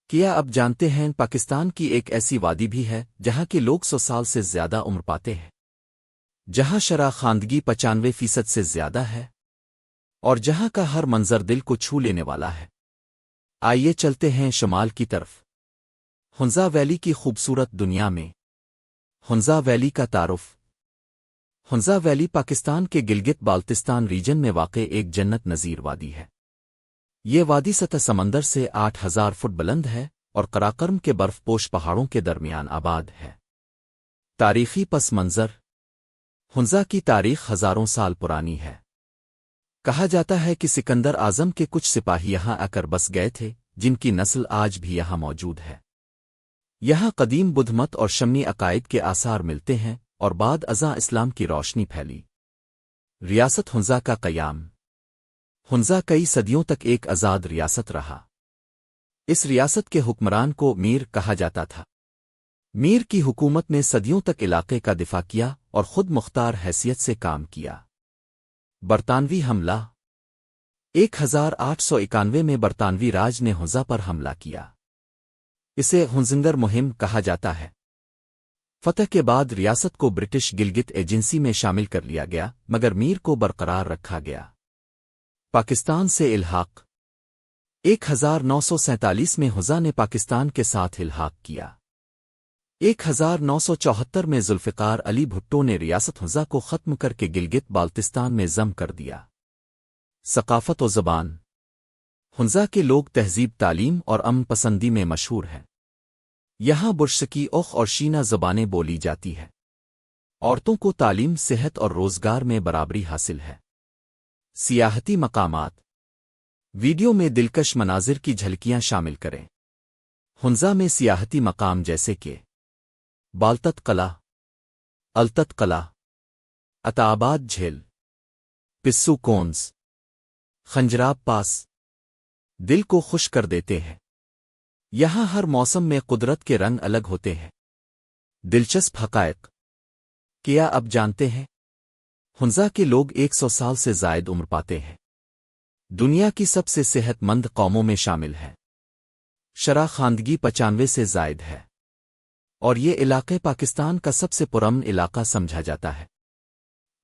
کیا اب جانتے ہیں پاکستان کی ایک ایسی وادی بھی ہے جہاں کے لوگ 100 سال سے زیادہ عمر پاتے ہیں، جہاں شرح خواندگی 95% سے زیادہ ہے، اور جہاں کا ہر منظر دل کو چھو لینے والا ہے۔ آئیے چلتے ہیں شمال کی طرف، ہنزا ویلی کی خوبصورت دنیا میں۔ ہنزا ویلی کا تعارف۔ ہنزا ویلی پاکستان کے گلگت بالتستان ریجن میں واقع ایک جنت نظیر وادی ہے۔ یہ وادی سطح سمندر سے 8000 فٹ بلند ہے اور قراقرم کے برف پوش پہاڑوں کے درمیان آباد ہے۔ تاریخی پس منظر۔ ہنزا کی تاریخ ہزاروں سال پرانی ہے۔ کہا جاتا ہے کہ سکندر اعظم کے کچھ سپاہی یہاں آ کر بس گئے تھے، جن کی نسل آج بھی یہاں موجود ہے۔ یہاں قدیم بدھ مت اور شمی عقائد کے آثار ملتے ہیں اور بعد ازاں اسلام کی روشنی پھیلی۔ ریاست ہنزا کا قیام۔ ہنزا کئی صدیوں تک ایک آزاد ریاست رہا۔ اس ریاست کے حکمران کو میر کہا جاتا تھا۔ میر کی حکومت نے صدیوں تک علاقے کا دفاع کیا اور خود مختار حیثیت سے کام کیا۔ برطانوی حملہ۔ 1891 میں برطانوی راج نے ہنزا پر حملہ کیا۔ اسے ہنزنگر مہم کہا جاتا ہے۔ فتح کے بعد ریاست کو برٹش گلگت ایجنسی میں شامل کر لیا گیا، مگر میر کو برقرار رکھا گیا۔ پاکستان سے الحاق۔ 1947 میں ہنزا نے پاکستان کے ساتھ الحاق کیا۔ 1974 میں ذوالفقار علی بھٹو نے ریاست ہنزا کو ختم کر کے گلگت بالتستان میں ضم کر دیا۔ ثقافت و زبان۔ ہنزا کے لوگ تہذیب، تعلیم اور امن پسندی میں مشہور ہیں۔ یہاں برشکی، اوخ اور شینا زبانیں بولی جاتی ہے۔ عورتوں کو تعلیم، صحت اور روزگار میں برابری حاصل ہے۔ سیاحتی مقامات۔ ویڈیو میں دلکش مناظر کی جھلکیاں شامل کریں۔ ہنزا میں سیاحتی مقام جیسے کہ بالتت قلعہ، التت قلعہ، عطا-آباد جھیل، پسو کونز، خنجراب پاس دل کو خوش کر دیتے ہیں۔ یہاں ہر موسم میں قدرت کے رنگ الگ ہوتے ہیں۔ دلچسپ حقائق۔ کیا اب جانتے ہیں ہنزا کے لوگ 100 سال سے زائد عمر پاتے ہیں، دنیا کی سب سے صحت مند قوموں میں شامل ہے، شرح خواندگی 95 سے زائد ہے، اور یہ علاقے پاکستان کا سب سے پرامن علاقہ سمجھا جاتا ہے۔